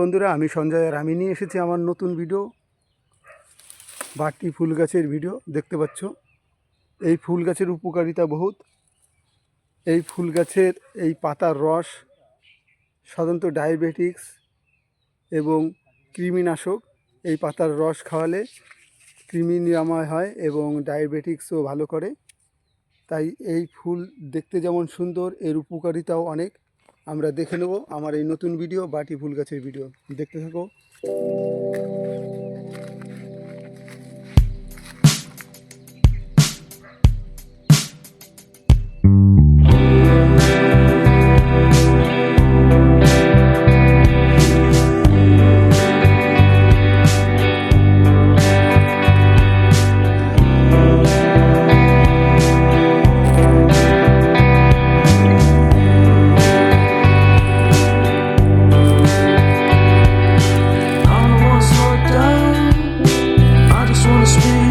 বন্ধুরা, আমি সঞ্জয় আর আমি নিয়ে এসেছি আমার নতুন ভিডিও, বাটি ফুল গাছের ভিডিও। দেখতে পাচ্ছ এই ফুল গাছের উপকারিতা বহুত। এই ফুল গাছের এই পাতার রস সাধারণত ডায়াবেটিক্স এবং কৃমিনাশক। এই পাতার রস খাওয়ালে কৃমি নিরাময় হয় এবং ডায়াবেটিক্সও ভালো করে। তাই এই ফুল দেখতে যেমন সুন্দর, এর উপকারিতাও অনেক। আমরা দেখে নেব আমার এই নতুন ভিডিও, বাটি ফুল গাছের ভিডিও। দেখতে থাকো। Speak